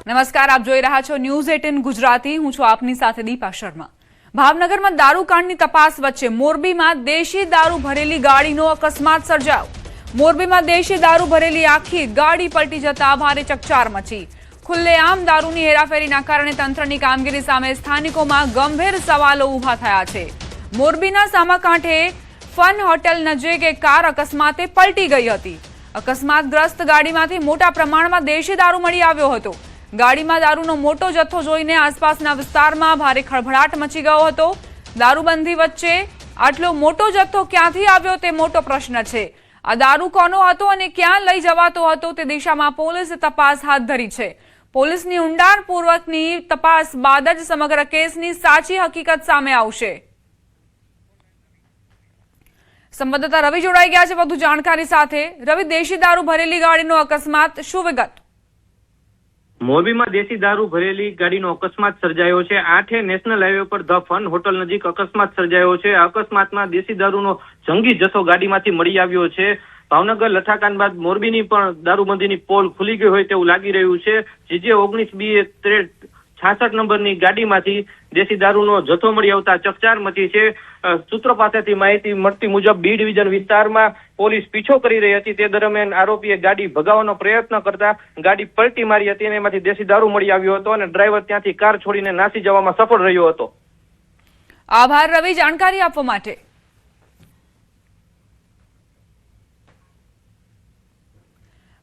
નમસ્કાર, આપ જોઈ રહ્યા છો ન્યૂઝ 18 ગુજરાતી. હું છું આપની સાથે દીપા શર્મા. ભાવનગરમાં દારૂકાંડની તપાસ વચ્ચે મોરબીમાં દેશી દારૂ ભરેલી ગાડીનો અકસ્માત સર્જાયો. મોરબીમાં દેશી દારૂ ભરેલી આખી ગાડી પલટી જતા ભારે ચકચાર મચી. ખુલ્લેઆમ દારૂની હેરાફેરીના કારણે તંત્રની કામગીરી સામે સ્થાનિકોમાં ગંભીર સવાલો ઉભા થયા છે. મોરબીના સામાકાંઠે ફન હોટેલ નજીક એક કાર અકસ્માતે પલટી ગઈ હતી. અકસ્માતગ્રસ્ત ગાડીમાંથી મોટા પ્રમાણમાં દેશી દારૂ મળી આવ્યો હતો. ગાડીમાં દારૂનો મોટો જથ્થો જોઈને આસપાસના વિસ્તારમાં ભારે ખળભળાટ મચી ગયો હતો. દારૂબંધી વચ્ચે આટલો મોટો જથ્થો ક્યાંથી આવ્યો તે મોટો પ્રશ્ન છે. આ દારૂ કોનો હતો અને ક્યાં લઈ જવાતો હતો તે દિશામાં પોલીસે તપાસ હાથ ધરી છે. પોલીસની ઊંડાણપૂર્વકની તપાસ બાદ જ સમગ્ર કેસની સાચી હકીકત સામે આવશે. સંવાદદાતા રવિ જોડાઈ ગયા છે વધુ જાણકારી સાથે. રવિ, દેશી દારૂ ભરેલી ગાડીનો અકસ્માત, શું વિગત? મોરબીમાં દેશી દારૂ ભરેલી ગાડીનો અકસ્માત સર્જાયો છે. 8 national highway per the fun hotel નજીક અકસ્માત સર્જાયો છે. આ અકસ્માતમાં દેશી દારૂનો જંગી જથ્થો ગાડીમાંથી મળી આવ્યો છે. ભાવનગર લઠાકાંડ બાદ મોરબીની પણ દારૂબંધીની પોલ ખુલી ગઈ હોય તેવું લાગી રહ્યું છે. GJ 19B66 નંબરની ગાડીમાંથી દેશી દારૂનો જથ્થો મળી આવતા ચકચાર મચી છે. સૂત્રો પાસેથી માહિતી મળતી મુજબ બી ડિવિઝન વિસ્તારમાં પોલીસ પીછો કરી રહી હતી. તે દરમિયાન આરોપીએ ગાડી ભગાવવાનો પ્રયત્ન કરતા ગાડી પલટી મારી હતી અને એમાંથી દેશી દારૂ મળી આવ્યો હતો અને ડ્રાઈવર ત્યાંથી કાર છોડીને નાસી જવામાં સફળ રહ્યો હતો. આભાર રવિ, જાણકારી આપવા માટે.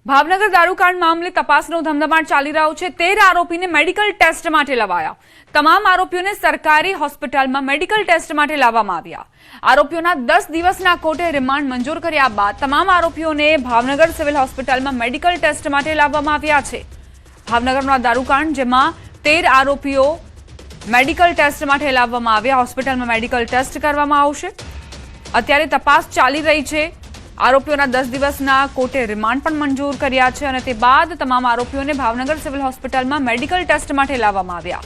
ભાવનગર દારૂકાંડ મામલે તપાસનો ધમધમાટ ચાલી રહ્યો છે. 13 આરોપીને મેડિકલ ટેસ્ટ માટે લવાયા. તમામ આરોપીઓને સરકારી હોસ્પિટલમાં મેડિકલ ટેસ્ટ માટે લાવવામાં આવ્યા. આરોપીઓના 10 દિવસના કોર્ટે રિમાન્ડ મંજૂર કર્યા બાદ તમામ આરોપીઓને ભાવનગર સિવિલ હોસ્પિટલમાં મેડિકલ ટેસ્ટ માટે લાવવામાં આવ્યા છે. ભાવનગરના દારૂકાંડ જેમાં 13 આરોપીઓ મેડિકલ ટેસ્ટ માટે લાવવામાં આવ્યા. હોસ્પિટલમાં મેડિકલ ટેસ્ટ કરવામાં આવશે. અત્યારે તપાસ ચાલી રહી છે. આરોપીઓના 10 દિવસના કોર્ટે રિમાન્ડ પણ મંજૂર કર્યા છે અને તે બાદ તમામ આરોપીઓને ભાવનગર સિવિલ હોસ્પિટલમાં મેડિકલ ટેસ્ટ માટે લાવવામાં આવ્યા.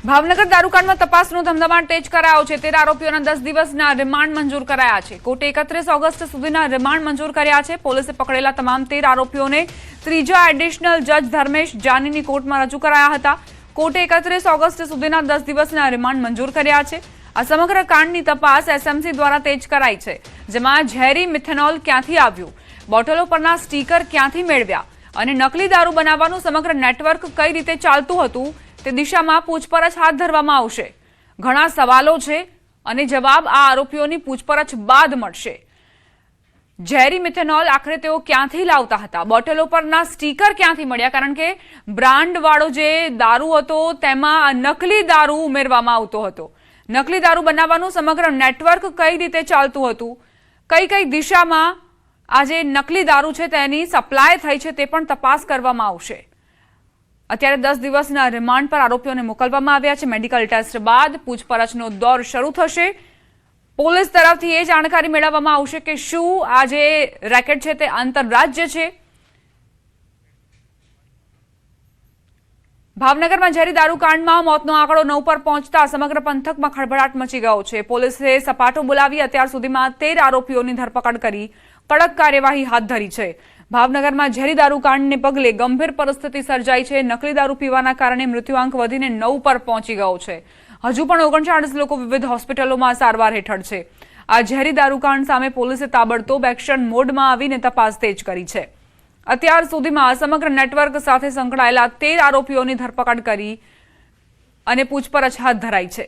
ભાવનગર દારૂકાંડમાં તપાસનો ધમધમાટ તેજ કરાયો છે. 13 આરોપીઓના 10 દિવસના રિમાન્ડ મંજૂર કરાયા છે. કોર્ટે 31 ઓગસ્ટ સુધીના રિમાન્ડ મંજૂર કર્યા છે. પોલીસે પકડેલા તમામ 13 આરોપીઓને ત્રીજા એડિશનલ જજ ધર્મેશ જાનીની કોર્ટમાં રજૂ કરાયા હતા. કોર્ટે 31 ઓગસ્ટ સુધીના 10 દિવસના રિમાન્ડ મંજૂર કર્યા છે. આ સમગ્ર કાંડની તપાસ SMC દ્વારા તેજ કરાઈ છે, જેમાં ઝેરી મિથેનોલ ક્યાંથી આવ્યું, બોટલો પરના સ્ટીકર ક્યાંથી મેળવ્યા અને નકલી દારૂ બનાવવાનું સમગ્ર નેટવર્ક કઈ રીતે ચાલતું હતું તે દિશામાં પૂછપરછ હાથ ધરવામાં આવશે. ઘણા સવાલો છે અને જવાબ આ આરોપીઓની પૂછપરછ બાદ મળશે. ઝેરી મિથેનોલ આખરે તેઓ ક્યાંથી લાવતા હતા, બોટલો પરના સ્ટીકર ક્યાંથી મળ્યા, કારણ કે બ્રાન્ડ વાળો જે દારૂ હતો તેમાં નકલી દારૂ ઉમેરવામાં આવતો હતો. નકલી દારૂ બનાવવાનું સમગ્ર નેટવર્ક કઈ રીતે ચાલતું હતું, કઈ કઈ દિશામાં આ જે નકલી દારૂ છે તેની સપ્લાય થઈ છે તે પણ તપાસ કરવામાં આવશે. અત્યારે 10 દિવસના રિમાન્ડ પર આરોપીઓને મોકલવામાં આવ્યા છે. મેડિકલ ટેસ્ટ બાદ પૂછપરછનો દોર શરૂ થશે. પોલીસ તરફથી એ જાણકારી મેળવવામાં આવશે કે શું આ જે રેકેટ છે તે આંતરરાજ્ય છે. ભાવનગરમાં ઝેરી દારૂકાંડમાં મોતનો આંકડો 9 પર પહોંચતા સમગ્ર પંથકમાં ખળભળાટ મચી ગયો છે. પોલીસે સપાટો બોલાવી અત્યાર સુધીમાં 13 આરોપીઓની ધરપકડ કરી કડક કાર્યવાહી હાથ ધરી છે. ભાવનગરમાં ઝેરી દારૂકાંડને પગલે ગંભીર પરિસ્થિતિ સર્જાઈ છે. નકલી દારૂ પીવાના કારણે મૃત્યુઆંક વધીને 9 પર પહોંચી ગયો છે. હજુ પણ 39 લોકો વિવિધ હોસ્પિટલોમાં સારવાર હેઠળ છે. આ ઝેરી દારૂકાંડ સામે પોલીસે તાબડતોબ એક્શન મોડમાં આવીને તપાસ તેજ કરી છે. અત્યાર સુધીમાં સમગ્ર નેટવર્ક સાથે સંકળાયેલા 13 આરોપીઓની ધરપકડ કરી અને પૂછપરછ હાથ ધરાઈ છે.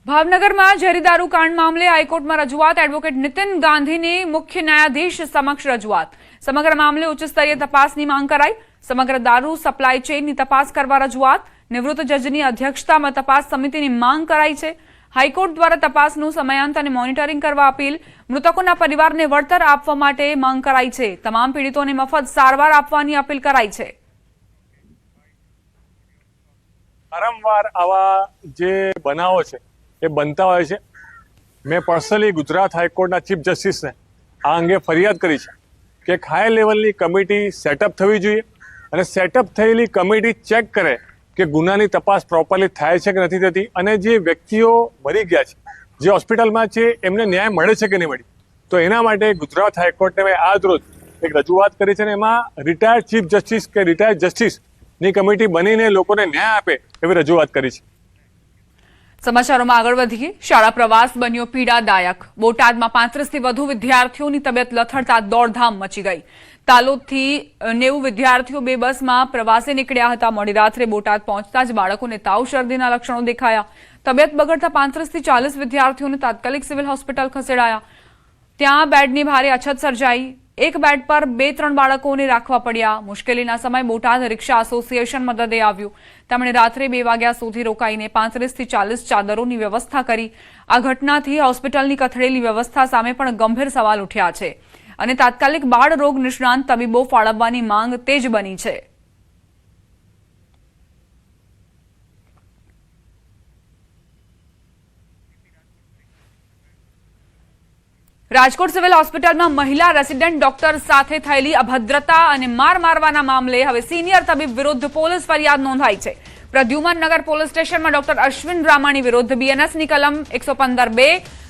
ભાવનગરમાં ઝેરી દારૂ કાંડ મામલે હાઈકોર્ટમાં રજૂઆત. એડવોકેટ નીતિન ગાંધીની મુખ્ય ન્યાયાધીશ સમક્ષ રજૂઆત. સમગ્ર મામલે ઉચ્ચ સ્તરીય તપાસની માંગ કરાઈ. સમગ્ર દારૂ સપ્લાય ચેઇનની તપાસ કરવા રજૂઆત. નિવૃત્ત જજની અધ્યક્ષતામાં તપાસ સમિતિની માંગ કરાઈ છે. હાઈકોર્ટ દ્વારા તપાસનું સમયાંત અને મોનિટરિંગ કરવા અપીલ. મૃતકોના પરિવારને વળતર આપવા માટે માંગ કરાઈ છે. તમામ પીડિતોને મફત સારવાર આપવાની અપીલ કરાઈ છે. વારંવાર આવા જે બનાવો છે એ બનતા હોય છે. મેં પર્સનલી ગુજરાત હાઈકોર્ટના ચીફ જસ્ટિસને આ અંગે ફરિયાદ કરી છે કે એક હાઈ લેવલની કમિટી સેટઅપ થવી જોઈએ અને સેટઅપ થયેલી કમિટી ચેક કરે કે ગુનાની તપાસ પ્રોપરલી થાય છે કે નથી થતી, અને જે વ્યક્તિઓ મરી ગયા છે, જે હોસ્પિટલમાં છે, એમને ન્યાય મળે છે કે નહીં મળી. તો એના માટે ગુજરાત હાઈકોર્ટને આજ રોજ એક રજૂઆત કરી છે, અને એમાં રિટાયર્ડ ચીફ જસ્ટિસ કે રિટાયર્ડ જસ્ટિસની કમિટી બનીને લોકોને ન્યાય આપે એવી રજૂઆત કરી છે. સમાચારોમાં આગળ વધીએ. શાળા પ્રવાસ બન્યો પીડાદાયક. બોટાદમાં 35થી વધુ વિદ્યાર્થીઓની તબિયત લથડતા દોડધામ મચી ગઈ. તાલોદથી 90 વિદ્યાર્થીઓ બે બસમાં પ્રવાસે નીકળ્યા હતા. મોડી રાત્રે બોટાદ પહોંચતા જ બાળકોને તાવ શરદીના લક્ષણો દેખાયા. તબિયત બગડતા 35થી 40 વિદ્યાર્થીઓને તાત્કાલિક સિવિલ હોસ્પિટલ ખસેડાયા. ત્યાં બેડની ભારે અછત સર્જાઈ. એક બેડ પર 2-3 બાળકોને રાખવા પડ્યા. મુશ્કેલીના સમય બોટાદ રિક્ષા એસોસિએશન મદદે આવ્યું. તેમણે રાત્રે 2 વાગ્યા સુધી રોકાઈને 35થી 40 ચાદરોની વ્યવસ્થા કરી. આ ઘટનાથી હોસ્પિટલની કથળેલી વ્યવસ્થા સામે પણ ગંભીર સવાલ ઉઠ્યા છે, અને તાત્કાલિક બાળ રોગ નિષ્ણાંત તબીબો ફાળવવાની માંગ તેજ બની છે. રાજકોટ સિવિલ હોસ્પિટલમાં મહિલા રેસિડેન્ટ ડોક્ટર સાથે થયેલી અભદ્રતા અને માર મારવાના મામલે હવે સિનિયર તબીબ વિરુદ્ધ પોલીસ ફરિયાદ નોંધાઈ છે. પ્રદ્યુમન નગર પોલીસ સ્ટેશનમાં ડોક્ટર અશ્વિન રામાણી વિરુદ્ધ બીએનએસની કલમ 115(2),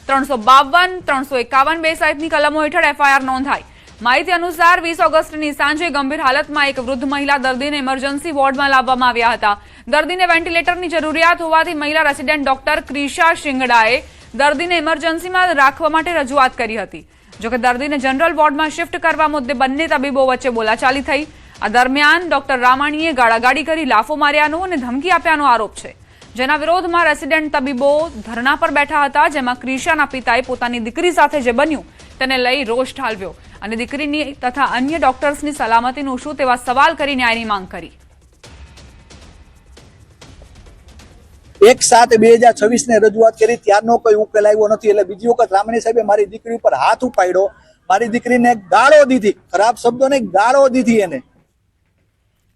352, 351(2) સહિતની કલમો હેઠળ એફઆઈઆર નોંધાઈ. માહિતી અનુસાર 20 ઓગસ્ટની સાંજે ગંભીર હાલતમાં એક વૃદ્ધ મહિલા દર્દીને ઇમરજન્સી વોર્ડમાં લાવવામાં આવ્યા હતા. દર્દીને વેન્ટિલેટરની જરૂરિયાત હોવાથી મહિલા રેસિડેન્ટ ડોક્ટર ક્રિશા શિંગડાએ દર્દીને ઇમરજન્સીમાં રાખવા માટે રજૂઆત કરી હતી. જોકે દર્દીને જનરલ વોર્ડમાં શિફ્ટ કરવા મુદ્દે બંને તબીબો વચ્ચે બોલાચાલી થઈ. આ દરમિયાન ડોક્ટર રામાણીએ ગાળાગાળી કરી લાફો માર્યાનો અને ધમકી આપ્યાનો આરોપ છે, જેના વિરોધમાં રેસિડેન્ટ તબીબો ધરણા પર બેઠા હતા. જેમાં ક્રિશાના પિતાએ પોતાની દીકરી સાથે જે બન્યું તેને લઈ રોષ ઠાલવ્યો અને દીકરીની તથા અન્ય ડોક્ટર્સની સલામતીનું શું તેવા સવાલ કરી ન્યાયની માંગ કરી. 1/7/2026 ને રજૂઆત કરી, ત્યારનો કોઈ ઉકેલ આવ્યો નથી. એટલે બીજી વખત રામાણી સાહેબે મારી દીકરી ઉપર હાથ ઉપાડ્યો, મારી દીકરીને ગાળો દીધી, ખરાબ શબ્દોને ગાળો દીધી એને.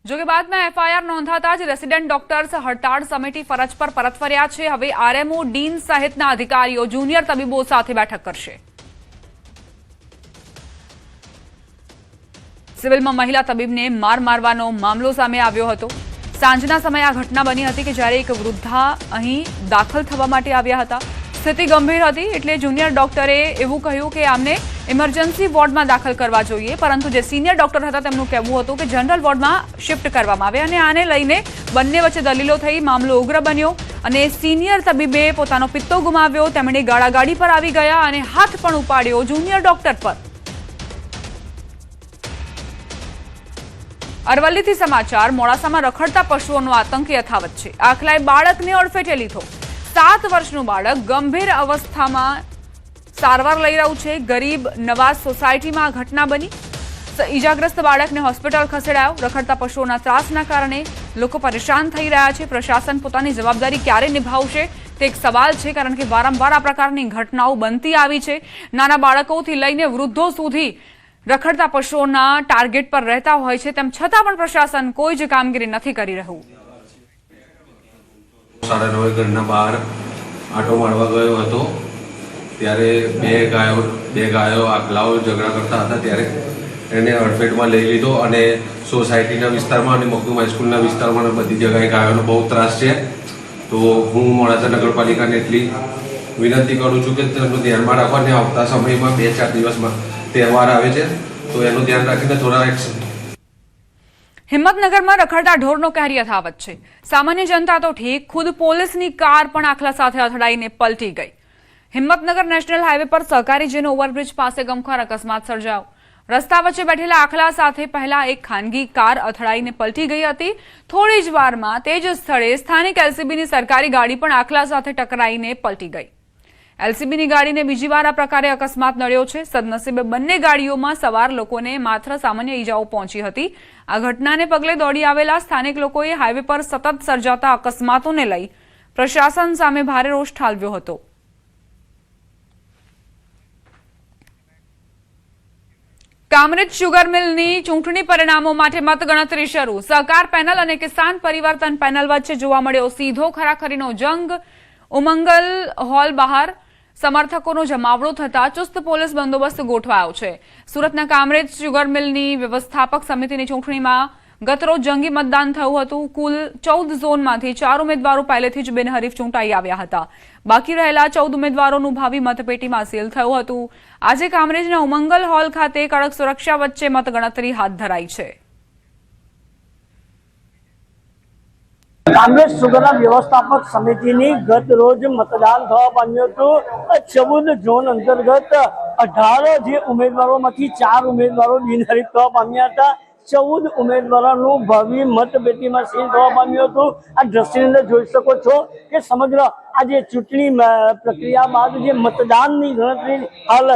જોકે બાદમાં એફઆઈઆર નોંધાતા જ રેસિડેન્ટ ડોક્ટર્સ હડતાળ સમેટી ફરજ પર પરત ફર્યા છે. હવે આરએમઓ, ડીન સહિતના અધિકારીઓ જુનિયર તબીબો સાથે બેઠક કરશે. સિવિલમાં મહિલા તબીબને માર મારવાનો મામલો સામે આવ્યો હતો. સાંજના સમયે આ ઘટના બની હતી કે જ્યારે એક વૃદ્ધા અહીં દાખલ થવા માટે આવ્યા હતા. સ્થિતિ ગંભીર હતી એટલે જુનિયર ડોક્ટરે એવું કહ્યું કે આમને ઇમરજન્સી વોર્ડમાં દાખલ કરવા જોઈએ, પરંતુ જે સિનિયર ડોક્ટર હતા તેમનું કહેવું હતું કે જનરલ વોર્ડમાં શિફ્ટ કરવામાં આવે, અને આને લઈને બંને વચ્ચે દલીલો થઈ. મામલો ઉગ્ર બન્યો અને સિનિયર તબીબે પોતાનો પિત્તો ગુમાવ્યો. તેમણે ગાળાગાડી પર આવી ગયા અને હાથ પણ ઉપાડ્યો જુનિયર ડોક્ટર પર. અરવલ્લીથી સમાચાર. મોડાસામાં રખડતા પશુઓનો આતંક યથાવત છે. આખલાએ બાળકને અડફેટે લીધો. 7 વર્ષનું બાળક ગંભીર અવસ્થામાં સારવાર લઈ રહ્યું છે. ગરીબ નવાઝ સોસાયટીમાં આ ઘટના બની. ઈજાગ્રસ્ત બાળકને હોસ્પિટલ ખસેડાયો. રખડતા પશુઓના ત્રાસના કારણે લોકો પરેશાન થઈ રહ્યા છે. પ્રશાસન પોતાની જવાબદારી ક્યારે નિભાવશે તે એક સવાલ છે, કારણ કે વારંવાર આ પ્રકારની ઘટનાઓ બનતી આવી છે. નાના બાળકોથી લઈને વૃદ્ધો સુધી રખડતા પશુઓના ટાર્ગેટ પર રહેતા હોય છે. તેમ છતાં પણ પ્રશાસન કોઈ જ કામગીરી નથી કરી રહ્યું. 9:30 ઘરના બહાર આંટો મારવા ગયો હતો, ત્યારે બે ગાયો આગલાઓ ઝઘડા કરતા હતા. ત્યારે એને અડફેટમાં લઈ લીધો અને સોસાયટીના વિસ્તારમાં અને મખદુમ હાઈસ્કૂલના વિસ્તારમાં બધી જગ્યાએ ગાયોનો બહુ ત્રાસ છે. તો હું મોડાસા નગરપાલિકાને એટલી વિનંતી કરું છું કે તેનું ધ્યાનમાં રાખવા, અને આવતા સમયમાં 2-4 દિવસમાં તહેવાર આવે છે તો એનું ધ્યાન રાખીને થોડા એક્શન. હિંમતનગરમાં રખડતા ઢોરનો કહેર યથાવત છે. સામાન્ય જનતા તો ઠીક, ખુદ પોલીસની કાર પણ આખલા સાથે અથડાઈને પલટી ગઈ. હિંમતનગર નેશનલ હાઈવે પર સહકારી જેનો ઓવરબ્રિજ પાસે ગમખ્વાર અકસ્માત સર્જાયો. રસ્તા વચ્ચે બેઠેલા આખલા સાથે પહેલા એક ખાનગી કાર અથડાઈને પલટી ગઈ હતી. થોડી જ વારમાં તે જ સ્થળે સ્થાનિક એલસીબીની સરકારી ગાડી પણ આખલા સાથે ટકરાઈને પલટી ગઈ. એલસીબીની ગાડીને બીજી વાર આ પ્રકારે અકસ્માત નડ્યો છે. સદનસીબે બંને ગાડીઓમાં સવાર લોકોને માત્ર સામાન્ય ઈજાઓ પહોંચી હતી. આ ઘટનાને પગલે દોડી આવેલા સ્થાનિક લોકોએ હાઈવે પર સતત સર્જાતા અકસ્માતોને લઈ પ્રશાસન સામે ભારે રોષ ઠાલવ્યો હતો. કામરેજ શુગર મિલની ચૂંટણી પરિણામો માટે મતગણતરી શરૂ. સહકાર પેનલ અને કિસાન પરિવર્તન પેનલ વચ્ચે જોવા મળ્યો સીધો ખરાખરીનો જંગ. ઉમંગલ હોલ બહાર સમર્થકોનો જમાવડો થતા ચુસ્ત પોલીસ બંદોબસ્ત ગોઠવાયો છે. સુરતના કામરેજ શુગર મિલની વ્યવસ્થાપક સમિતિની ચૂંટણીમાં ગતરોજ જંગી મતદાન થયું હતું. કુલ 14 ઝોનમાંથી 4 ઉમેદવારો પહેલેથી જ બિનહરીફ ચૂંટાઈ આવ્યા હતા. બાકી રહેલા 14 ઉમેદવારોનું ભાવિ મતપેટીમાં સીલ થયું હતું. આજે કામરેજના ઉમંગલ હોલ ખાતે કડક સુરક્ષા વચ્ચે મતગણતરી હાથ ધરાઈ છે. कांग्रेस सुगરના વ્યવસ્થાપક સમિતિની ગત રોજ મતદાન થવા પામ્યું હતું. 14 ઝોન અંતર્ગત 18 જે ઉમેદવારોમાંથી 4 ઉમેદવારો બિનહરીફ થવા પામ્યા હતા. 14 ઉમેદવારોનું ભાવિ મતપેટીમાં સીલ થવા પામ્યું હતું. આ દ્રશ્યની અંદર જોઈ શકો છો કે સમગ્ર આજે ચૂંટણી પ્રક્રિયા બાદ જે મતદાનની ગણતરી હાલ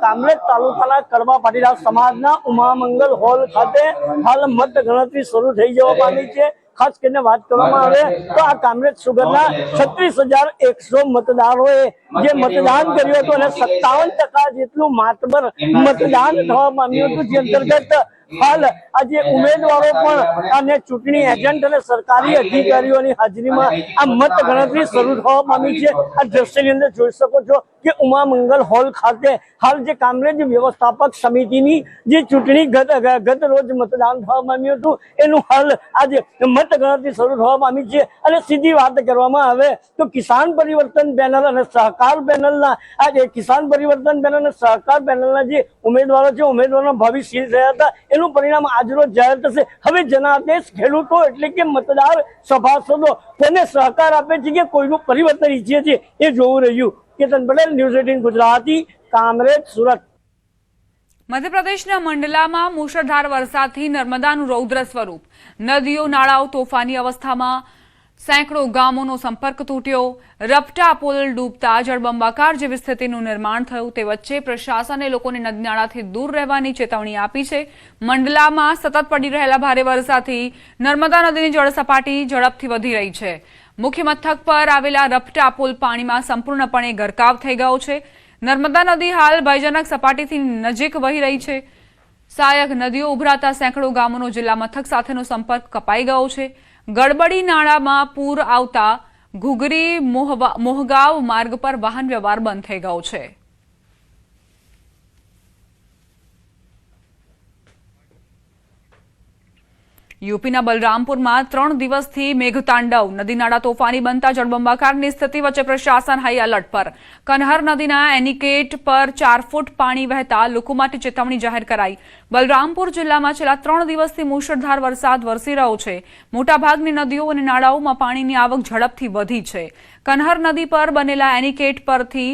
કામરેજ તાલુકાના કડવા પાટીદાર સમાજના ઉમામંગલ હોલ ખાતે હાલ મત ગણતરી શરૂ થઈ જવા પામી છે. ખાસ કરીને વાત કરવામાં આવે તો આ કામરેજ સુગરના 36,100 મતદારોએ જે મતદાન કર્યું હતું અને 57% જેટલું માતબર મતદાન થવા પામ્યું હતું. જે અંતર્ગત હાલ આજે ઉમેદવારો પણ અને ચૂંટણી એજન્ટ અને સરકારી અધિકારીઓની હાજરીમાં આ મત ગણતરી શરૂ થવા પામી છે. આ દ્રશ્યની અંદર જોઈ શકો છો કે ઉમામંગલ હોલ ખાતે હાલ જે કામરેજ વ્યવસ્થાપક સમિતિની જે ચૂંટણી ગત રોજ મતદાન થવા પામ્યું હતું એનું હાલ આજે મત ગણતરી શરૂ થવા પામી છે. અને સીધી વાત કરવામાં આવે તો કિસાન પરિવર્તન પેનલ અને સહકાર પેનલના આજે કિસાન પરિવર્તન પેનલ અને સહકાર પેનલના જે ઉમેદવારો છે ઉમેદવારોના ભાવિ સીલ થયા હતા એનું પરિણામ આજરોજ જાહેર થશે. હવે જનાદેશ ખેડૂતો એટલે કે મતદાર સભાસદો તેને સહકાર આપે છે કે કોઈનું પરિવર્તન ઈચ્છે છે એ જોવું રહ્યું. કેતન પટેલ, ન્યૂઝ 18 ગુજરાતી, કામરેજ, સુરત. મધ્યપ્રદેશના મંડલામાં મુશળધાર વરસાદથી નર્મદાનું રૌદ્ર સ્વરૂપ. નદીઓ નાળાઓ તોફાની અવસ્થામાં. સેંકડો ગામોનો સંપર્ક તૂટ્યો. રપટા પુલ ડૂબતા જળબંબાકાર જેવી સ્થિતિનું નિર્માણ થયું. તે વચ્ચે પ્રશાસને લોકોને નદી નાળાથી દૂર રહેવાની ચેતવણી આપી છે. મંડલામાં સતત પડી રહેલા ભારે વરસાદથી નર્મદા નદીની જળસપાટી ઝડપથી વધી રહી છે. મુખ્ય મથક પર આવેલા રપટા પુલ પાણીમાં સંપૂર્ણપણે ગરકાવ થઈ ગયો છે. નર્મદા નદી હાલ ભયજનક સપાટીથી નજીક વહી રહી છે. સહાયક નદીઓ ઉભરાતા સેંકડો ગામોનો જિલ્લા મથક સાથેનો સંપર્ક કપાઈ ગયો છે. ગડબડી નાળામાં પૂર આવતા ઘુઘરી મોહગાંવ માર્ગ પર વાહન વ્યવહાર બંધ થઈ ગયો છે. યુપીના બલરામપુરમાં 3 દિવસથી મેઘતાંડવ. નદી નાળા તોફાની બનતા જળબંબાકારની સ્થિતિ વચ્ચે પ્રશાસન હાઈ એલર્ટ પર. કન્હર નદીના એનિકેટ પર 4 ફૂટ પાણી વહેતા લોકો માટે ચેતવણી જાહેર કરાઈ. બલરામપુર જિલ્લામાં છેલ્લા 3 દિવસથી મુશળધાર વરસાદ વરસી રહ્યો છે. મોટાભાગની નદીઓ અને નાળાઓમાં પાણીની આવક ઝડપથી વધી છે. કન્હર નદી પર બનેલા એનિકેટ પરથી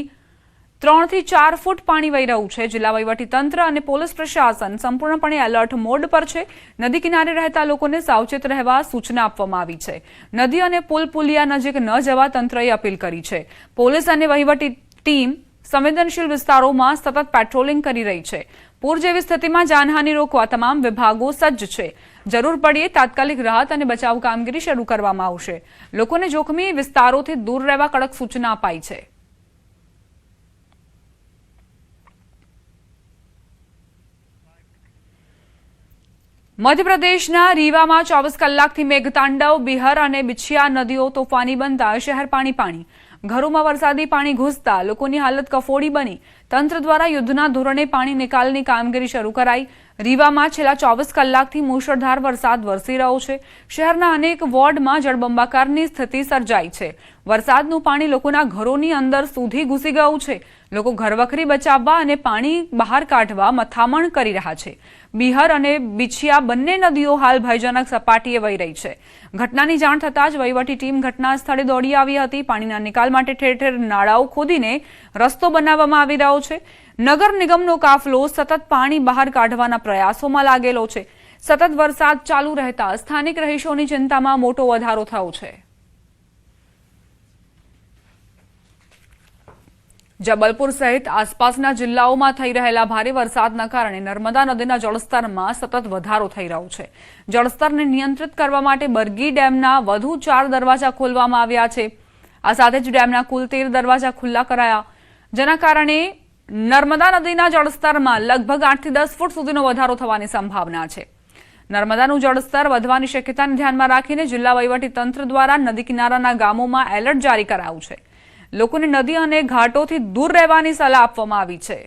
3 થી 4 ફૂટ પાણી વહી રહ્યું છે. જિલ્લા વહીવટીતંત્ર અને પોલીસ પ્રશાસન સંપૂર્ણપણે એલર્ટ મોડ પર છે. નદી કિનારે રહેતા લોકોને સાવચેત રહેવા સૂચના આપવામાં આવી છે. નદી અને પુલિયા નજીક ન જવા તંત્રએ અપીલ કરી છે. પોલીસ અને વહીવટી ટીમ સંવેદનશીલ વિસ્તારોમાં સતત પેટ્રોલિંગ કરી રહી છે. પૂર જેવી સ્થિતિમાં જાનહાનિ રોકવા તમામ વિભાગો સજ્જ છે. જરૂર પડ્યે તાત્કાલિક રાહત અને બચાવ કામગીરી શરૂ કરવામાં આવશે. લોકોને જોખમી વિસ્તારોથી દૂર રહેવા કડક સૂચના અપાઈ છે. મધ્યપ્રદેશના રીવામાં 24 કલાકથી મેઘતાંડવ. બિહાર અને બિછિયા નદીઓ તોફાની બનતા શહેર પાણી. ઘરોમાં વરસાદી પાણી ઘૂસતા લોકોની હાલત કફોડી બની. તંત્ર દ્વારા યુદ્ધના ધોરણે પાણી નિકાલની કામગીરી શરૂ કરાઈ. રીવામાં છેલ્લા 24 કલાકથી મુશળધાર વરસાદ વરસી રહ્યો છે. શહેરના અનેક વોર્ડમાં જળબંબાકારની સ્થિતિ સર્જાઈ છે. વરસાદનું પાણી લોકોના ઘરોની અંદર સુધી ઘૂસી ગયું છે. લોકો ઘરવખરી બચાવવા અને પાણી બહાર કાઢવા મથામણ કરી રહ્યા છે. બિહાર અને બિછિયા બંને નદીઓ હાલ ભયજનક સપાટીએ વહી રહી છે. ઘટનાની જાણ થતાં જ વહીવટી ટીમ ઘટના સ્થળે દોડી આવી હતી. પાણીના નિકાલ માટે ઠેર ઠેર નાળાઓ ખોદીને રસ્તો બનાવવામાં આવી રહ્યો છે. નગર નિગમનો કાફલો સતત પાણી બહાર કાઢવાના પ્રયાસોમાં લાગેલો છે. સતત વરસાદ ચાલુ રહેતા સ્થાનિક રહીશોની ચિંતામાં મોટો વધારો થયો છે. જબલપુર સહિત આસપાસના જિલ્લાઓમાં થઈ રહેલા ભારે વરસાદના કારણે નર્મદા નદીના જળસ્તરમાં સતત વધારો થઈ રહ્યો છે. જળસ્તરને નિયંત્રિત કરવા માટે બરગી ડેમના વધુ 4 દરવાજા ખોલવામાં આવ્યા છે. આ સાથે જ ડેમના કુલ 13 દરવાજા ખુલ્લા કરાયા, જેના કારણે નર્મદા નદીના જળસ્તરમાં લગભગ 8 થી 10 ફૂટ સુધીનો વધારો થવાની સંભાવના છે. નર્મદાનું જળસ્તર વધવાની શક્યતાને ધ્યાનમાં રાખીને જિલ્લા વહીવટીતંત્ર દ્વારા નદી કિનારાના ગામોમાં એલર્ટ જારી કરાયું છે. લોકોને નદી અને ઘાટોથી દૂર રહેવાની સલાહ આપવામાં આવી છે.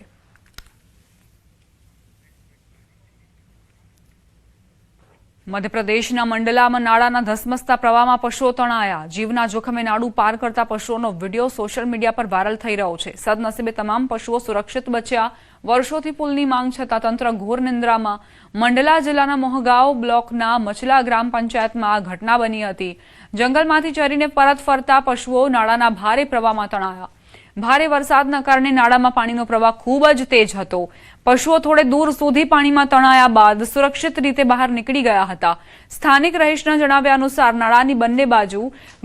મધ્યપ્રદેશના મંડલામાં નાળાના ધસમસતા પ્રવાહમાં પશુઓ તણાયા. જીવના જોખમે નાળું પાર કરતા પશુઓનો વિડીયો સોશિયલ મીડિયા પર વાયરલ થઈ રહ્યો છે. સદનસીબે તમામ પશુઓ સુરક્ષિત બચ્યા. વર્ષોથી પુલની માંગ છતાં તંત્ર ઘોર નિંદ્રામાં. મંડલા જિલ્લાના મોહગાંવ બ્લોકના મચલા ગ્રામ પંચાયતમાં આ ઘટના બની હતી. જંગલમાંથી ચરીને પરત ફરતા પશુઓ નાળાના ભારે પ્રવાહમાં તણાયા. ભારે વરસાદના કારણે નાળામાં પાણીનો પ્રવાહ ખૂબ જ તેજ હતો. પશુઓ થોડે દૂર સુધી પાણીમાં તણાયા બાદ સુરક્ષિત રીતે બહાર નીકળી ગયા હતા. સ્થાનિક રહીશના જણાવ્યા અનુસાર નાળાની બંને બાજુ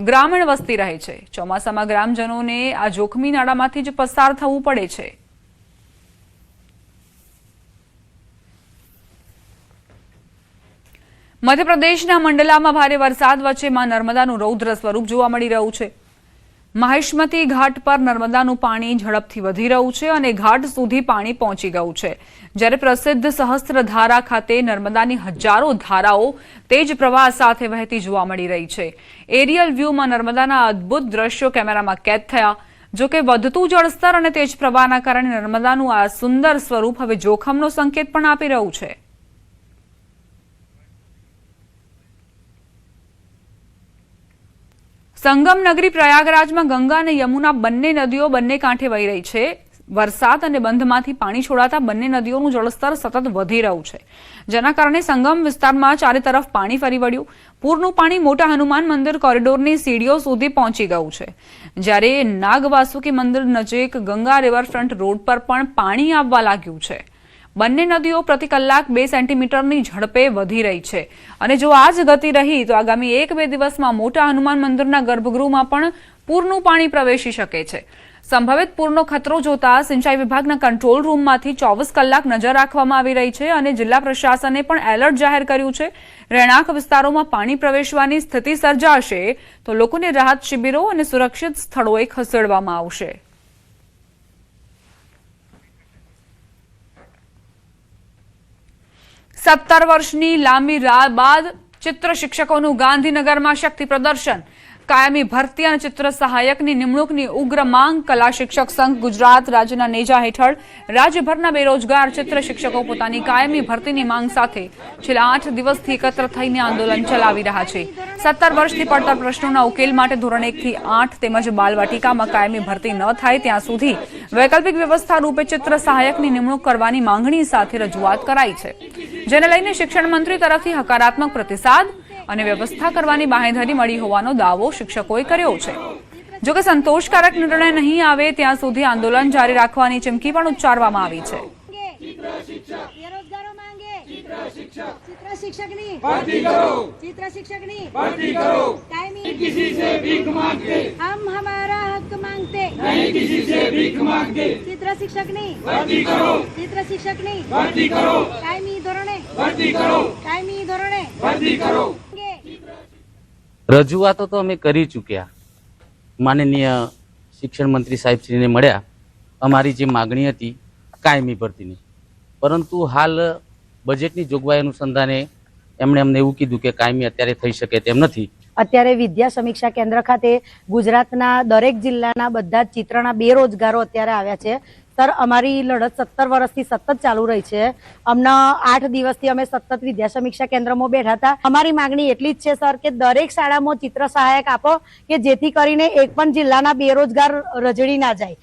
ગ્રામીણ વસ્તી રહે છે. ચોમાસામાં ગ્રામજનોને આ જોખમી નાળામાંથી જ પસાર થવું પડે છે. મધ્યપ્રદેશના મંડલામાં ભારે વરસાદ વચ્ચે માં નર્મદાનું રૌદ્ર સ્વરૂપ જોવા મળી રહ્યું છે. માહિષ્મતી ઘાટ પર નર્મદાનું પાણી ઝડપથી વધી રહ્યું છે અને ઘાટ સુધી પાણી પહોંચી ગયું છે. જ્યારે પ્રસિદ્ધ સહસ્ત્રધારા ખાતે નર્મદાની હજારો ધારાઓ તેજ પ્રવાહ સાથે વહેતી જોવા મળી રહી છે. એરિયલ વ્યૂમાં નર્મદાના અદ્ભુત દ્રશ્યો કેમેરામાં કેદ થયા. જોકે વધતું જળસ્તર અને તેજ પ્રવાહના કારણે નર્મદાનું આ સુંદર સ્વરૂપ હવે જોખમનો સંકેત પણ આપી રહ્યું છે. સંગમ નગરી પ્રયાગરાજમાં ગંગા અને યમુના બંને નદીઓ બંને કાંઠે વહી રહી છે. વરસાદ અને બંધમાંથી પાણી છોડાતા બંને નદીઓનું જળસ્તર સતત વધી રહ્યું છે, જેના કારણે સંગમ વિસ્તારમાં ચારે તરફ પાણી ફરી વળ્યું. પૂરનું પાણી મોટા હનુમાન મંદિર કોરિડોરની સીડીઓ સુધી પહોંચી ગયું છે. જ્યારે નાગવાસુકી મંદિર નજીક ગંગા રિવરફ્રન્ટ રોડ પર પણ પાણી આવવા લાગ્યું છે. બંને નદીઓ પ્રતિ કલાક 2 સેન્ટીમીટરની ઝડપે વધી રહી છે અને જો આ જ ગતિ રહી તો આગામી 1-2 દિવસમાં મોટા હનુમાન મંદિરના ગર્ભગૃહમાં પણ પૂરનું પાણી પ્રવેશી શકે છે. સંભવિત પૂરનો ખતરો જોતા સિંચાઈ વિભાગના કંટ્રોલ રૂમમાંથી 24 કલાક નજર રાખવામાં આવી રહી છે અને જિલ્લા પ્રશાસને પણ એલર્ટ જાહેર કર્યું છે. રહેણાંક વિસ્તારોમાં પાણી પ્રવેશવાની સ્થિતિ સર્જાશે તો લોકોને રાહત શિબિરો અને સુરક્ષિત સ્થળોએ ખસેડવામાં આવશે. સત્તર વર્ષની લાંબી રાહ બાદ ચિત્ર શિક્ષકોનું ગાંધીનગરમાં શક્તિ પ્રદર્શન. કાયમી ભરતી અને ચિત્ર સહાયકની નિમણૂકની ઉગ્ર માંગ. કલા શિક્ષક સંઘ ગુજરાત રાજ્યના નેજા હેઠળ રાજ્યભરના બેરોજગાર ચિત્ર શિક્ષકો પોતાની કાયમી ભરતીની માંગ સાથે છેલ્લા 8 દિવસથી એકત્ર થઈને આંદોલન ચલાવી રહ્યા છે. 17 વર્ષથી પડતર પ્રશ્નોના ઉકેલ માટે ધોરણ 1 થી 8 તેમજ બાલવાટિકામાં કાયમી ભરતી ન થાય ત્યાં સુધી વૈકલ્પિક વ્યવસ્થા રૂપે ચિત્ર સહાયકની નિમણૂક કરવાની માંગણી સાથે રજૂઆત કરાઈ છે, જેને લઈને શિક્ષણ મંત્રી તરફથી હકારાત્મક પ્રતિસાદ અને વ્યવસ્થા કરવાની બાંહેધરી મળી હોવાનો દાવો શિક્ષકોએ કર્યો છે. જોકે સંતોષકારક નિર્ણય નહીં આવે ત્યાં સુધી આંદોલન જારી રાખવાની ચીમકી પણ ઉચ્ચારવામાં આવી છે. રજૂઆતો તો અમે કરી ચૂક્યા. માનનીય શિક્ષણ મંત્રી સાહેબશ્રીને મળ્યા. અમારી જે માગણી હતી કાયમી ભરતીની, પરંતુ હાલ બજેટની જોગવાઈ અનુસંધાને એમણે અમને એવું કીધું કે કાયમી અત્યારે થઈ શકે તેમ નથી. અત્યારે વિદ્યા સમીક્ષા કેન્દ્ર ખાતે ગુજરાતના દરેક જિલ્લાના બધા જ ચિત્રના બેરોજગારો અત્યારે આવ્યા છે. સર, અમારી લડત 17 વર્ષથી સતત ચાલુ રહી છે. હમણાં 8 દિવસથી અમે સતત વિદ્યા સમીક્ષા કેન્દ્રમાં બેઠા હતા. અમારી માંગણી એટલી જ છે સર કે દરેક શાળામાં ચિત્ર સહાયક આપો કે જેથી કરીને એક પણ જિલ્લાના બેરોજગાર રજડી ના જાય.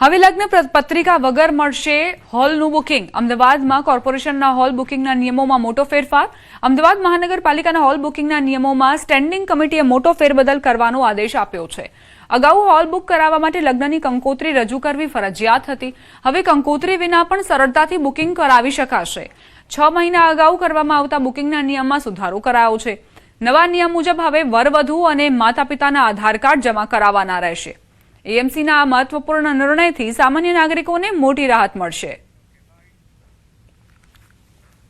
હવે લગ્ન પત્રિકા વગર મળશે હોલનું બુકિંગ. અમદાવાદમાં કોર્પોરેશનના હોલ બુકિંગના નિયમોમાં મોટો ફેરફાર. અમદાવાદ મહાનગરપાલિકાના હોલ બુકિંગના નિયમોમાં સ્ટેન્ડિંગ કમિટીએ મોટો ફેરબદલ કરવાનો આદેશ આપ્યો છે. અગાઉ હોલ બુક કરાવવા માટે લગ્નની કંકોત્રી રજૂ કરવી ફરજિયાત હતી. હવે કંકોત્રી વિના પણ સરળતાથી બુકિંગ કરાવી શકાશે. 6 મહિના અગાઉ કરવામાં આવતા બુકિંગના નિયમમાં સુધારો કરાયો છે. નવા નિયમ મુજબ હવે વરવધુ અને માતા પિતાના આધાર કાર્ડ જમા કરાવવાના રહેશે. એએમસીના આ મહત્વપૂર્ણ નિર્ણયથી સામાન્ય નાગરિકોને મોટી રાહત મળશે.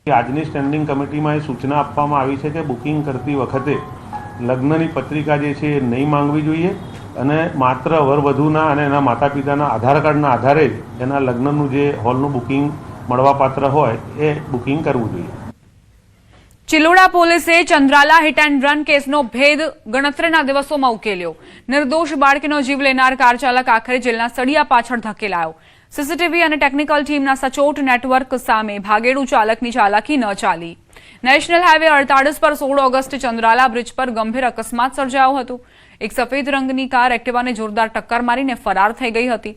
આજની સ્ટેન્ડિંગ કમિટીમાં એ સૂચના આપવામાં આવી છે કે બુકિંગ કરતી વખતે લગ્નની પત્રિકા જે છે એ નહીં માંગવી જોઈએ અને માત્ર વરવધુના અને એના માતા પિતાના આધાર કાર્ડના આધારે જ એના લગ્નનું જે હોલનું બુકિંગ મળવાપાત્ર હોય એ બુકિંગ કરવું જોઈએ. ચિલોડા પોલીસે ચંદ્રાલા હિટ એન્ડ રન કેસનો ભેદ ગણતરીના દિવસોમાં ઉકેલ્યો. નિર્દોષ બાળકીનો જીવ લેનાર કાર ચાલક આખરે જેલના સળિયા પાછળ ધકેલાયો. સીસીટીવી અને ટેકનિકલ ટીમના સચોટ નેટવર્ક સામે ભાગેડુ ચાલકની ચાલાકી ન ચાલી. નેશનલ હાઈવે 48 પર 16 ઓગસ્ટે ચંદ્રાલા બ્રિજ પર ગંભીર અકસ્માત સર્જાયો હતો. એક સફેદ રંગની કાર એક્ટિવાને જોરદાર ટક્કર મારીને ફરાર થઈ ગઈ હતી.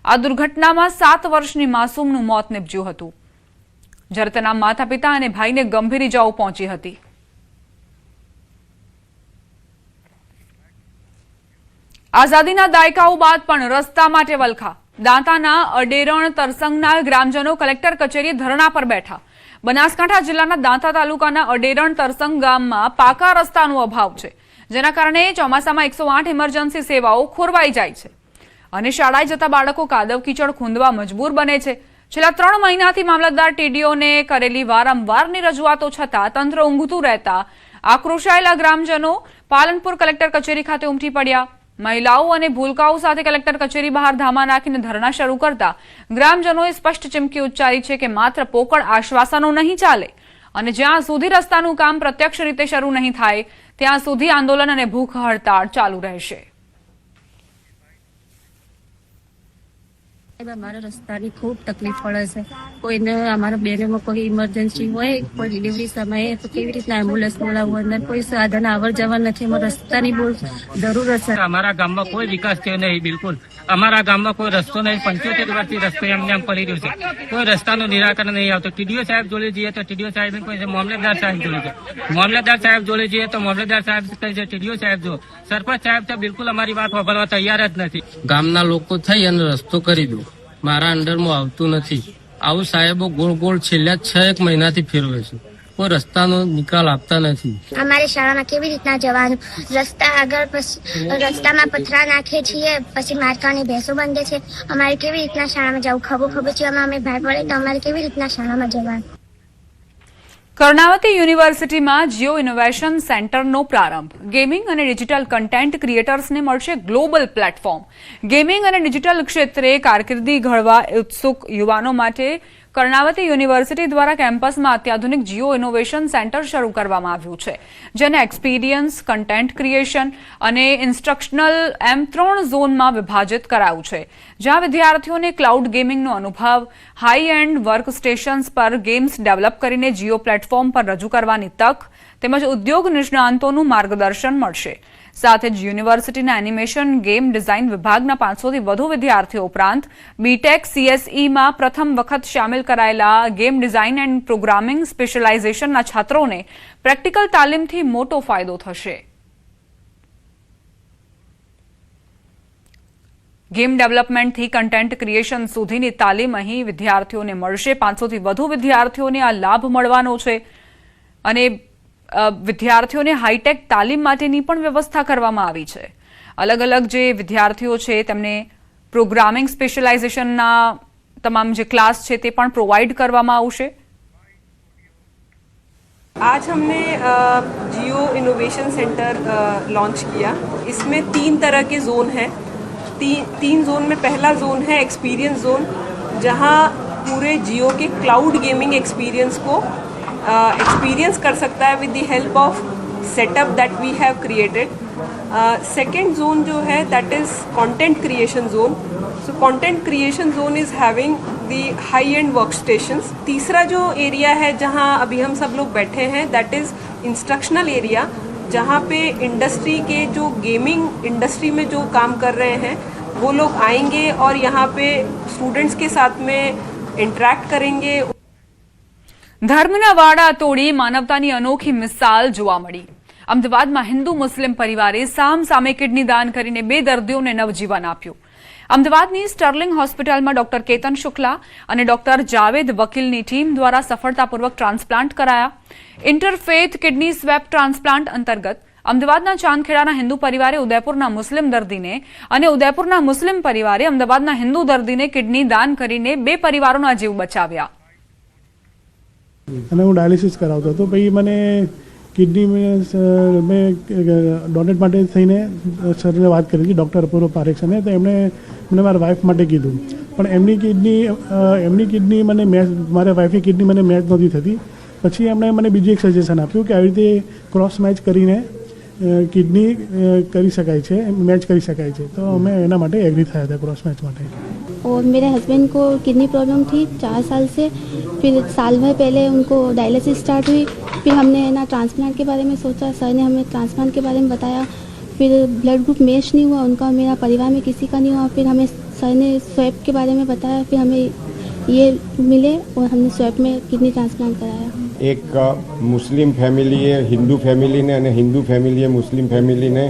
આ દુર્ઘટનામાં 7 વર્ષની માસૂમનું મોત નીપજ્યું હતું, જ્યારે તેના માતા પિતા અને ભાઈને ગંભીર ઇજાઓ પહોંચી હતી. આઝાદીના દાયકાઓ બાદ પણ રસ્તા માટે વલખા. દાંતાના અડેરણ તરસંગના ગ્રામજનો કલેક્ટર કચેરીએ ધરણા પર બેઠા. બનાસકાંઠા જિલ્લાના દાંતા તાલુકાના અડેરણ તરસંગ ગામમાં પાકા રસ્તાનો અભાવ છે, જેના કારણે ચોમાસામાં 108 ઇમરજન્સી સેવાઓ ખોરવાઈ જાય છે અને શાળાએ જતા બાળકો કાદવ કીચડ ખૂંદવા મજબૂર બને છે. છેલ્લા 3 મહિનાથી મામલતદાર ટીડીઓને કરેલી વારંવારની રજૂઆતો છતાં તંત્ર ઊંઘતું રહેતા આક્રોશાયેલા ગ્રામજનો પાલનપુર કલેક્ટર કચેરી ખાતે ઉમટી પડ્યા. મહિલાઓ અને ભૂલકાઓ સાથે કલેક્ટર કચેરી બહાર ધામા નાખીને ધરણા શરૂ કરતા ગ્રામજનોએ સ્પષ્ટ ચીમકી ઉચ્ચારી છે કે માત્ર પોકળ આશ્વાસનો નહીં ચાલે અને જ્યાં સુધી રસ્તાનું કામ પ્રત્યક્ષ રીતે શરૂ નહીં થાય ત્યાં સુધી આંદોલન અને ભૂખ હડતાળ ચાલુ રહેશે. અમારા રસ્તાની ખૂબ તકલીફ પડે છે. કોઈને અમારા બેનમાં કોઈ ઇમરજન્સી હોય, કોઈ ડિલિવરી સમયે તો કેવી રીતના એમ્બ્યુલન્સ બોલાવવું, અંદર કોઈ સાધન આવર જવર નથી. અમારે રસ્તાની બહુ જરૂરત છે. અમારા ગામમાં કોઈ વિકાસ થયો નહીં, બિલકુલ. અમારા ગામમાં કોઈ રસ્તો નહીં. 75 વર્ષથી રસ્તો એમને એમ પડી રહ્યો છે. કોઈ રસ્તાનું નિરાકરણ નહીં આવતું. ટીડીઓ સાહેબ જોડે જઈએ તો ટીડીઓ સાહેબ કોઈ છે, મામલતદાર સાહેબ જોડે છે. મામલતદાર સાહેબ જોડે જઈએ તો મામલતદાર સાહેબ કહે છે ટીડીઓ સાહેબ જો. સરપંચ સાહેબ તો બિલકુલ અમારી વાત સાંભળવા તૈયાર જ નથી. ગામના લોકો થઈ અને રસ્તો કરી દો, મારા અંડરમાં આવતું નથી. આવું સાહેબો ગોળ ગોળ છેલ્લા 6 મહિનાથી ફેરવે છે, કોઈ રસ્તાનો નિકાલ આપતા નથી. અમારી શાળામાં કેવી રીતના જવાનું? રસ્તા આગળ રસ્તામાં પથરા નાખે છીએ, પછી મારકાની ભેંસો બાંધે છે. અમારે કેવી રીતના શાળામાં જવું? ખબર છે અમે ભાઈ પડે તો અમારે કેવી રીતના શાળામાં જવાનું? કર્ણાવતી યુનિવર્સિટીમાં જીઓ ઇનોવેશન સેન્ટરનો પ્રારંભ. ગેમિંગ અને ડિજિટલ કન્ટેન્ટ ક્રિએટર્સને મળશે ગ્લોબલ પ્લેટફોર્મ. ગેમિંગ અને ડિજિટલ ક્ષેત્રે કારકિર્દી ઘડવા ઉત્સુક યુવાનો માટે કર્ણાવતી યુનિવર્સિટી દ્વારા કેમ્પસમાં અત્યાધુનિક જીઓ ઇનોવેશન સેન્ટર શરૂ કરવામાં આવ્યું છે, જેને એક્સપિરિયન્સ, કન્ટેન્ટ ક્રિએશન અને ઇન્સ્ટ્રક્શનલ એમ 3 ઝોનમાં વિભાજિત કરાયું છે, જ્યાં વિદ્યાર્થીઓને ક્લાઉડ ગેમિંગનો અનુભવ, હાઈ એન્ડ વર્ક સ્ટેશન્સ પર ગેમ્સ ડેવલપ કરીને જીઓ પ્લેટફોર્મ પર રજૂ કરવાની તક તેમજ ઉદ્યોગ નિષ્ણાંતોનું માર્ગદર્શન મળશે. સાથે જ યુનિવર્સિટીના એનિમેશન ગેમ ડિઝાઇન વિભાગના 500થી વધુ વિદ્યાર્થીઓ ઉપરાંત બીટેક CSEમાં પ્રથમ વખત સામેલ કરાયેલા ગેમ ડિઝાઇન એન્ડ પ્રોગ્રામિંગ સ્પેશિયલાઇઝેશનના છાત્રોને પ્રેક્ટિકલ તાલીમથી મોટો ફાયદો થશે. ગેમ ડેવલપમેન્ટથી કન્ટેન્ટ ક્રિએશન સુધીની તાલીમ અહીં વિદ્યાર્થીઓને મળશે. 500થી વધુ વિદ્યાર્થીઓને આ લાભ મળવાનો છે અને વિદ્યાર્થીઓને હાઈટેક તાલીમ માટેની પણ વ્યવસ્થા કરવામાં આવી છે. અલગ અલગ જે વિદ્યાર્થીઓ છે તેમને પ્રોગ્રામિંગ સ્પેશિયલાઇઝેશનના તમામ જે ક્લાસ છે તે પણ પ્રોવાइड કરવામાં આવશે. आज हमने जियो इनोवेशन सेंटर लॉन्च किया. इसमें 3 तरह के जोन हैं. 3 जोन में पहला जोन है एक्सपीरियंस जोन, जहां पूरे जियो के क्लाउड गेमिंग एक्सपीरियंस को एक्सपीरियंस कर सकता है with the help of setup that we have created. Second zone जो है that is content creation zone. So content creation zone is having the high end work stations. तीसरा जो area है जहां अभी हम सब लोग बैठे हैं दैट इज़ इंस्ट्रक्शनल एरिया, जहाँ पे इंडस्ट्री के जो गेमिंग इंडस्ट्री में जो काम कर रहे हैं वो लोग आएंगे और यहाँ पे स्टूडेंट्स के साथ में इंटरेक्ट करेंगे. ધર્મના વાડા તોડી માનવતાની અનોખી મિસાલ જોવા મળી. અમદાવાદમાં હિન્દુ મુસ્લિમ પરિવારે સામે કિડની દાન કરીને 2 દર્દીઓને નવજીવન આપ્યું. અમદાવાદની સ્ટર્લિંગ હોસ્પિટલમાં ડોક્ટર કેતન શુક્લા અને ડોક્ટર જાવેદ વકીલની ટીમ દ્વારા સફળતાપૂર્વક ટ્રાન્સપ્લાન્ટ કરાયા. ઇન્ટરફેથ કિડની સ્વેપ ટ્રાન્સપ્લાન્ટ અંતર્ગત અમદાવાદના ચાંદખેડાના હિન્દુ પરિવારે ઉદયપુરના મુસ્લિમ દર્દીને અને ઉદયપુરના મુસ્લિમ પરિવારે અમદાવાદના હિન્દુ દર્દીને કિડની દાન કરીને 2 પરિવારોના જીવ બચાવ્યા. અને હું ડાયાલિસિસ કરાવતો હતો. પછી મને કિડની મેં ડોનેટ માટે થઈને સરને વાત કરી હતી, ડૉક્ટર અપૂર્વ પારેખ અને તો એમણે મને મારા વાઈફ માટે કીધું, પણ એમની કિડની મને મેચ, મારા વાઈફની કિડની મને મેચ નહોતી થતી. પછી એમણે મને બીજું એક સજેશન આપ્યું કે આવી રીતે ક્રોસ મેચ કરીને કિડની કરી શકાય છે, મેચ કરી શકાય છે. તો અમે એના માટે એગ્રી થયા હતા ક્રોસ મેચ માટે. और मेरे हस्बैंड को किडनी प्रॉब्लम थी 4 साल से। फिर साल भर पहले उनको डायलिसिस स्टार्ट हुई। फिर हमने ना ट्रांसप्लांट के बारे में सोचा, सर ने हमें ट्रांसप्लांट के बारे में बताया। फिर ब्लड ग्रुप मैच नहीं हुआ उनका, मेरा परिवार में किसी का नहीं हुआ। फिर हमें सर ने स्वैप के बारे में बताया, फिर हमें ये मिले और हमने स्वैप में किडनी ट्रांसप्लांट कराया। એક મુસ્લિમ ફેમિલીએ હિન્દુ ફેમિલીને અને હિન્દુ ફેમિલીએ મુસ્લિમ ફેમિલીને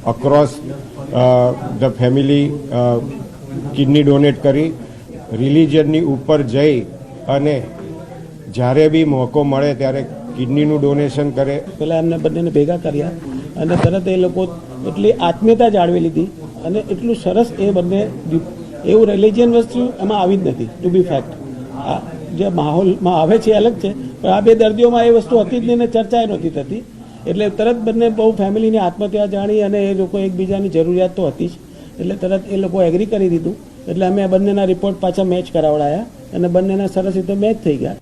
across the family kidney donate કરી રિલિજનની ઉપર જઈ અને જ્યારે બી મોકો મળે ત્યારે કિડનીનું ડોનેશન કરે. પહેલાં એમને બંનેને ભેગા કર્યા અને તરત એ લોકો એટલી આત્મીયતા જાળવી લીધી અને એટલું સરસ એ બંને એવું રિલિજિયન વસ્તુ એમાં આવી જ નથી. ટુ બી ફેક્ટ આ જે માહોલમાં આવે છે અલગ છે, પણ આ બે દર્દીઓમાં એ વસ્તુ હતી જ નહીં ને ચર્ચા નહોતી થતી. એટલે તરત બંને બહુ ફેમિલીની આત્મહત્યા જાણી અને એ લોકો એકબીજાની જરૂરિયાત તો હતી જ, એટલે તરત એ લોકો એગ્રી કરી દીધું. એટલે અમે બંનેના રિપોર્ટ પાછા મેચ કરાવડાયા અને બંનેના સરસ રીતે મેચ થઈ ગયા.